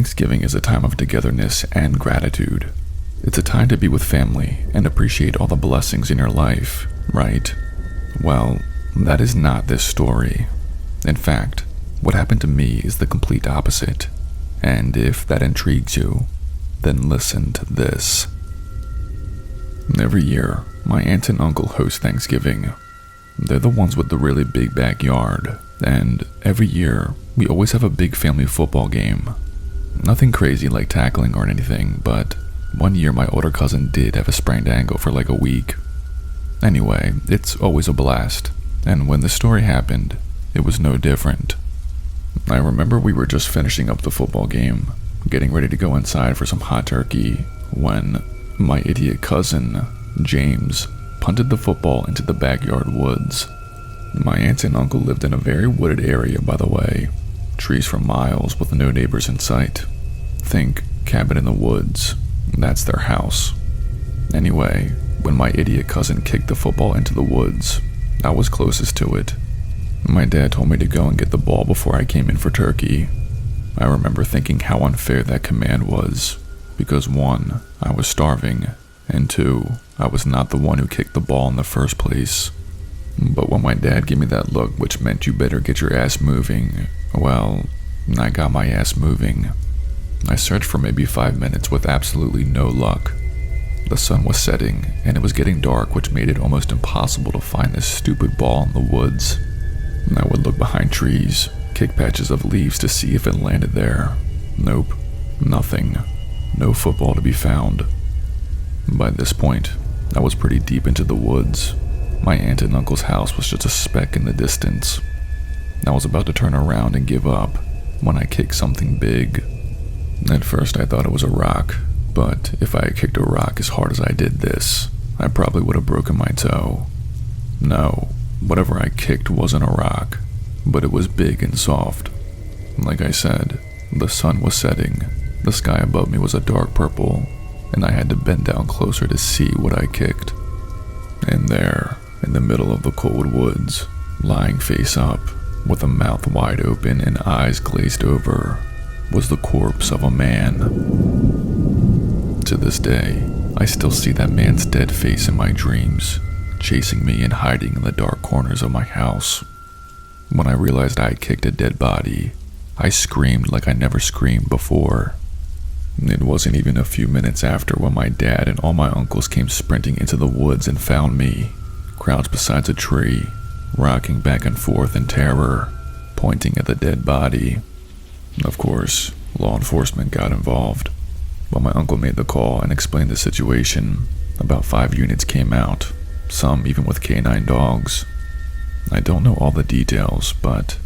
Thanksgiving is a time of togetherness and gratitude. It's a time to be with family and appreciate all the blessings in your life, right? Well, that is not this story. In fact, what happened to me is the complete opposite. And if that intrigues you, then listen to this. Every year, my aunt and uncle host Thanksgiving. They're the ones with the really big backyard, and every year, we always have a big family football game. Nothing crazy like tackling or anything, but one year my older cousin did have a sprained ankle for like a week. Anyway, it's always a blast, and when the story happened, it was no different. I remember we were just finishing up the football game, getting ready to go inside for some hot turkey, when my idiot cousin, James, punted the football into the backyard woods. My aunt and uncle lived in a very wooded area, by the way. Trees for miles with no neighbors in sight. Think cabin in the woods. That's their house. Anyway, when my idiot cousin kicked the football into the woods, I was closest to it. My dad told me to go and get the ball before I came in for turkey. I remember thinking how unfair that command was, because 1, I was starving, and 2, I was not the one who kicked the ball in the first place. But when my dad gave me that look which meant you better get your ass moving, well, I got my ass moving. I searched for maybe 5 minutes with absolutely no luck. The sun was setting, and it was getting dark, which made it almost impossible to find this stupid ball in the woods. I would look behind trees, kick patches of leaves to see if it landed there. Nope, nothing. No football to be found. By this point, I was pretty deep into the woods. My aunt and uncle's house was just a speck in the distance. I was about to turn around and give up when I kicked something big. At first I thought it was a rock, but if I had kicked a rock as hard as I did this, I probably would have broken my toe. No, whatever I kicked wasn't a rock, but it was big and soft. Like I said, the sun was setting, the sky above me was a dark purple, and I had to bend down closer to see what I kicked. And there, in the middle of the cold woods, lying face up, with a mouth wide open and eyes glazed over, was the corpse of a man. To this day, I still see that man's dead face in my dreams, chasing me and hiding in the dark corners of my house. When I realized I had kicked a dead body, I screamed like I never screamed before. It wasn't even a few minutes after when my dad and all my uncles came sprinting into the woods and found me, crouched beside a tree, rocking back and forth in terror, pointing at the dead body. Of course, law enforcement got involved. When my uncle made the call and explained the situation, about 5 units came out, some even with canine dogs. I don't know all the details, but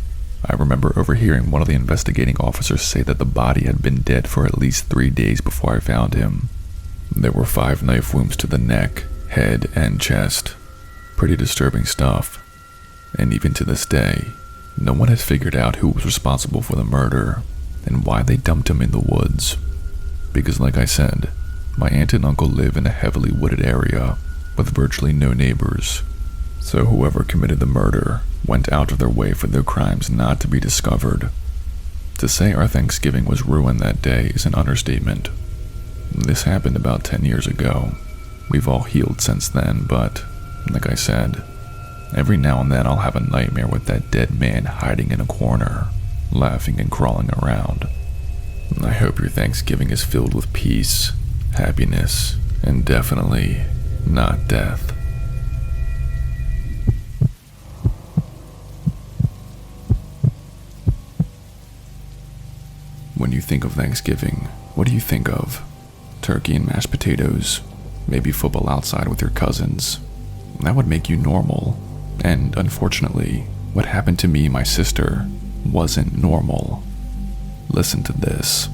I remember overhearing one of the investigating officers say that the body had been dead for at least 3 days before I found him. There were 5 knife wounds to the neck, head, and chest. Pretty disturbing stuff. And even to this day, no one has figured out who was responsible for the murder and why they dumped him in the woods. Because like I said, my aunt and uncle live in a heavily wooded area with virtually no neighbors. So whoever committed the murder went out of their way for their crimes not to be discovered. To say our Thanksgiving was ruined that day is an understatement. This happened about 10 years ago. We've all healed since then, but like I said, every now and then I'll have a nightmare with that dead man hiding in a corner, laughing and crawling around. I hope your Thanksgiving is filled with peace, happiness, and definitely not death. When you think of Thanksgiving, what do you think of? Turkey and mashed potatoes, maybe football outside with your cousins. That would make you normal. And unfortunately, what happened to me and my sister wasn't normal. Listen to this.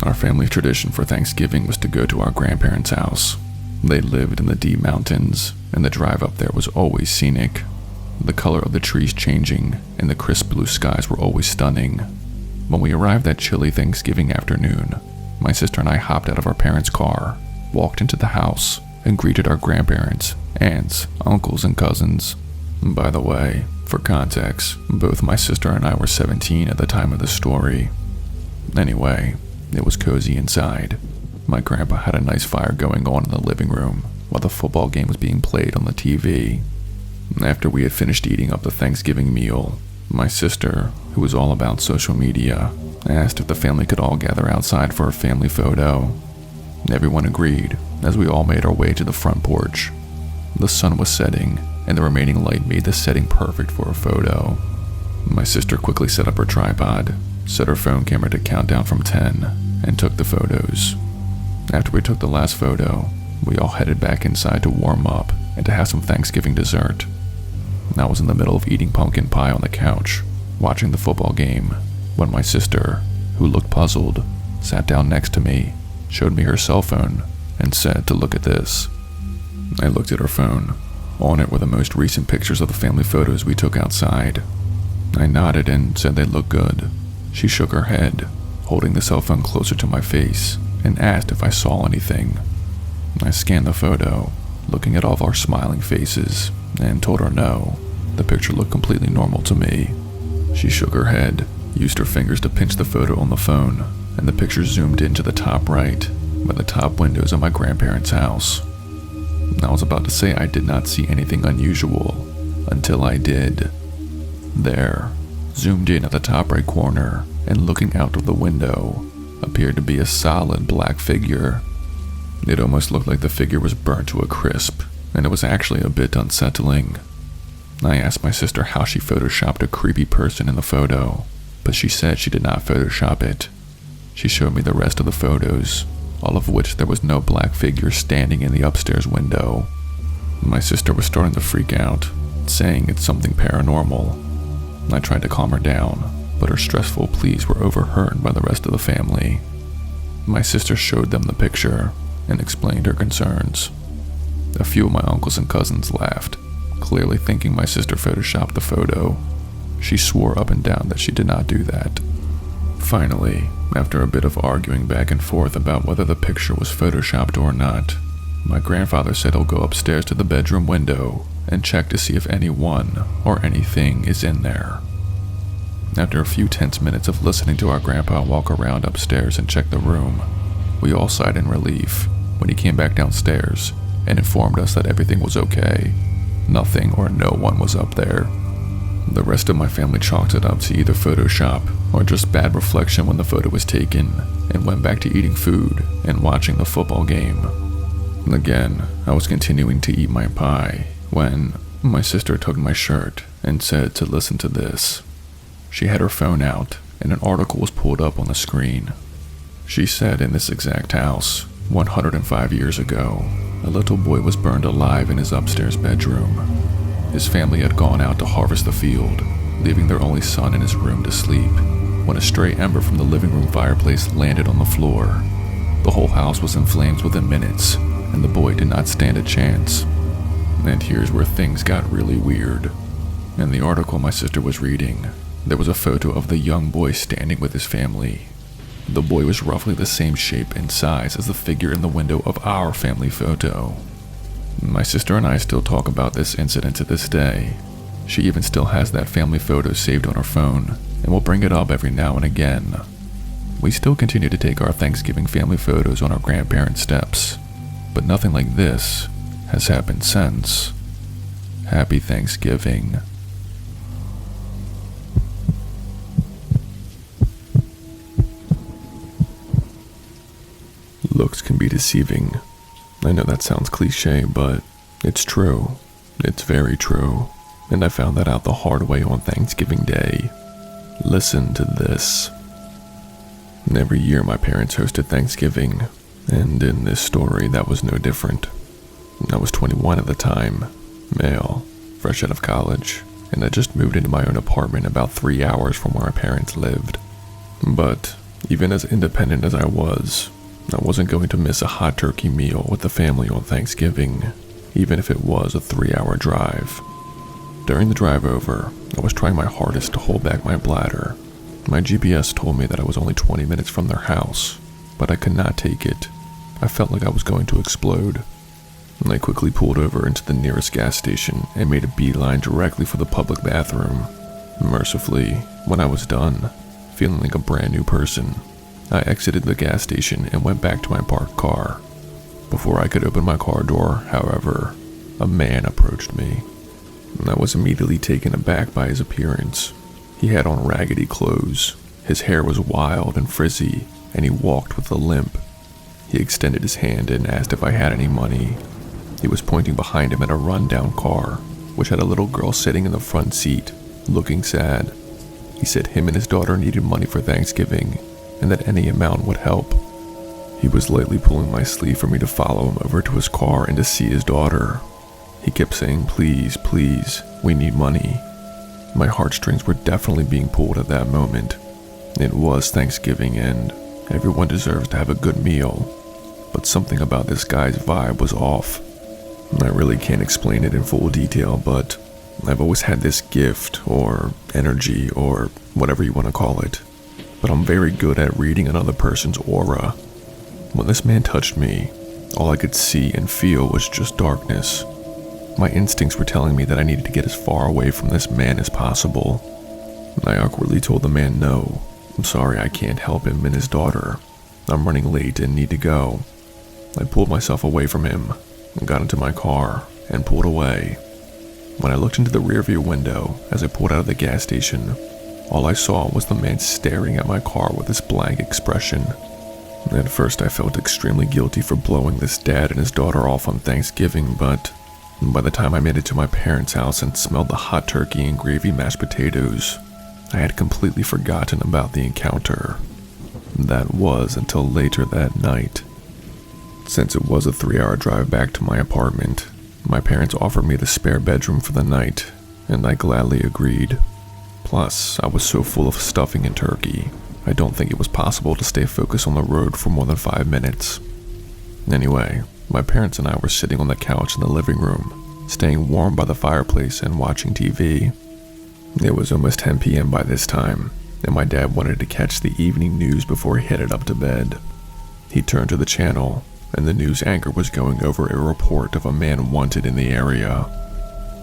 Our family tradition for Thanksgiving was to go to our grandparents' house. They lived in the deep mountains, and the drive up there was always scenic. The color of the trees changing, and the crisp blue skies were always stunning. When we arrived that chilly Thanksgiving afternoon, my sister and I hopped out of our parents' car, walked into the house, and greeted our grandparents, aunts, uncles, and cousins. By the way, for context, both my sister and I were 17 at the time of the story. Anyway, it was cozy inside. My grandpa had a nice fire going on in the living room while the football game was being played on the TV. After we had finished eating up the Thanksgiving meal, my sister, who was all about social media, asked if the family could all gather outside for a family photo. Everyone agreed as we all made our way to the front porch. The sun was setting, and the remaining light made the setting perfect for a photo. My sister quickly set up her tripod, set her phone camera to count down from 10, and took the photos. After we took the last photo, we all headed back inside to warm up and to have some Thanksgiving dessert. I was in the middle of eating pumpkin pie on the couch, watching the football game, when my sister, who looked puzzled, sat down next to me, showed me her cell phone, and said to look at this. I looked at her phone. On it were the most recent pictures of the family photos we took outside. I nodded and said they looked good. She shook her head, holding the cell phone closer to my face, and asked if I saw anything. I scanned the photo, looking at all of our smiling faces, and told her no. The picture looked completely normal to me. She shook her head, used her fingers to pinch the photo on the phone, and the picture zoomed into the top right, by the top windows of my grandparents' house. I was about to say I did not see anything unusual, until I did. There, zoomed in at the top right corner, and looking out of the window, appeared to be a solid black figure. It almost looked like the figure was burnt to a crisp, and it was actually a bit unsettling. I asked my sister how she photoshopped a creepy person in the photo, but she said she did not photoshop it. She showed me the rest of the photos, all of which there was no black figure standing in the upstairs window. My sister was starting to freak out, saying it's something paranormal. I tried to calm her down, but her stressful pleas were overheard by the rest of the family. My sister showed them the picture and explained her concerns. A few of my uncles and cousins laughed, clearly thinking my sister photoshopped the photo. She swore up and down that she did not do that. Finally, after a bit of arguing back and forth about whether the picture was photoshopped or not, my grandfather said he'll go upstairs to the bedroom window and check to see if anyone or anything is in there. After a few tense minutes of listening to our grandpa walk around upstairs and check the room, we all sighed in relief when he came back downstairs and informed us that everything was okay. Nothing or no one was up there. The rest of my family chalked it up to either Photoshop or just bad reflection when the photo was taken, and went back to eating food and watching the football game. Again, I was continuing to eat my pie when my sister took my shirt and said to listen to this. She had her phone out and an article was pulled up on the screen. She said in this exact house, 105 years ago, a little boy was burned alive in his upstairs bedroom. His family had gone out to harvest the field, leaving their only son in his room to sleep, when a stray ember from the living room fireplace landed on the floor. The whole house was in flames within minutes, and the boy did not stand a chance. And here's where things got really weird. In the article my sister was reading, there was a photo of the young boy standing with his family. The boy was roughly the same shape and size as the figure in the window of our family photo. My sister and I still talk about this incident to this day. She even still has that family photo saved on her phone, and will bring it up every now and again. We still continue to take our Thanksgiving family photos on our grandparents' steps, but nothing like this has happened since. Happy Thanksgiving. Looks can be deceiving. I know that sounds cliche, but it's true. It's very true. And I found that out the hard way on Thanksgiving Day. Listen to this. Every year my parents hosted Thanksgiving, and in this story that was no different. I was 21 at the time, male, fresh out of college, and I just moved into my own apartment about 3 hours from where my parents lived. But even as independent as I wasn't going to miss a hot turkey meal with the family on Thanksgiving, even if it was a 3-hour drive. During the drive over, I was trying my hardest to hold back my bladder. My GPS told me that I was only 20 minutes from their house, but I could not take it. I felt like I was going to explode. I quickly pulled over into the nearest gas station and made a beeline directly for the public bathroom. Mercifully, when I was done, feeling like a brand new person, I exited the gas station and went back to my parked car. Before I could open my car door, however, a man approached me. I was immediately taken aback by his appearance. He had on raggedy clothes, his hair was wild and frizzy, and he walked with a limp. He extended his hand and asked if I had any money. He was pointing behind him at a rundown car, which had a little girl sitting in the front seat, looking sad. He said him and his daughter needed money for Thanksgiving, and that any amount would help. He was lightly pulling my sleeve for me to follow him over to his car and to see his daughter. He kept saying, "Please, please, we need money." My heartstrings were definitely being pulled at that moment. It was Thanksgiving and everyone deserves to have a good meal, but something about this guy's vibe was off. I really can't explain it in full detail, but I've always had this gift or energy or whatever you want to call it, but I'm very good at reading another person's aura. When this man touched me, all I could see and feel was just darkness. My instincts were telling me that I needed to get as far away from this man as possible. I awkwardly told the man no. I'm sorry, I can't help him and his daughter. I'm running late and need to go. I pulled myself away from him, got into my car, and pulled away. When I looked into the rearview window as I pulled out of the gas station, all I saw was the man staring at my car with this blank expression. At first I felt extremely guilty for blowing this dad and his daughter off on Thanksgiving, but by the time I made it to my parents' house and smelled the hot turkey and gravy mashed potatoes, I had completely forgotten about the encounter. That was until later that night. Since it was a 3-hour drive back to my apartment, my parents offered me the spare bedroom for the night, and I gladly agreed. Plus, I was so full of stuffing and turkey, I don't think it was possible to stay focused on the road for more than 5 minutes. Anyway, my parents and I were sitting on the couch in the living room, staying warm by the fireplace and watching TV. It was almost 10 p.m. by this time, and my dad wanted to catch the evening news before he headed up to bed. He turned to the channel, and the news anchor was going over a report of a man wanted in the area.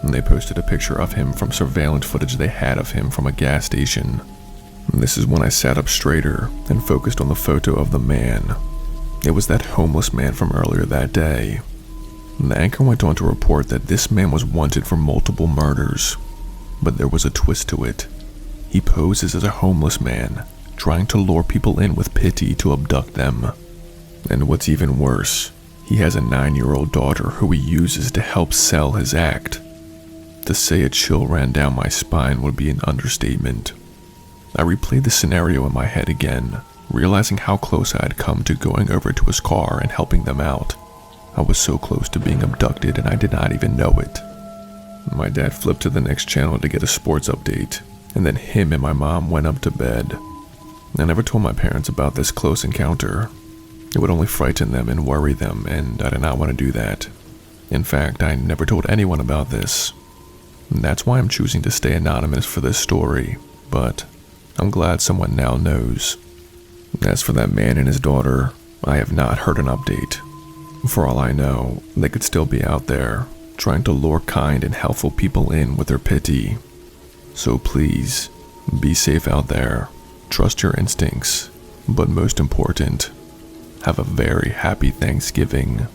And they posted a picture of him from surveillance footage they had of him from a gas station. And this is when I sat up straighter and focused on the photo of the man. It was that homeless man from earlier that day. And the anchor went on to report that this man was wanted for multiple murders. But there was a twist to it. He poses as a homeless man, trying to lure people in with pity to abduct them. And what's even worse, he has a 9-year-old daughter who he uses to help sell his act. To say a chill ran down my spine would be an understatement. I replayed the scenario in my head again, realizing how close I had come to going over to his car and helping them out. I was so close to being abducted and I did not even know it. My dad flipped to the next channel to get a sports update, and then him and my mom went up to bed. I never told my parents about this close encounter. It would only frighten them and worry them, and I did not want to do that. In fact, I never told anyone about this. And that's why I'm choosing to stay anonymous for this story, but I'm glad someone now knows. As for that man and his daughter, I have not heard an update. For all I know, they could still be out there, trying to lure kind and helpful people in with their pity. So please, be safe out there, trust your instincts, but most important, have a very happy Thanksgiving.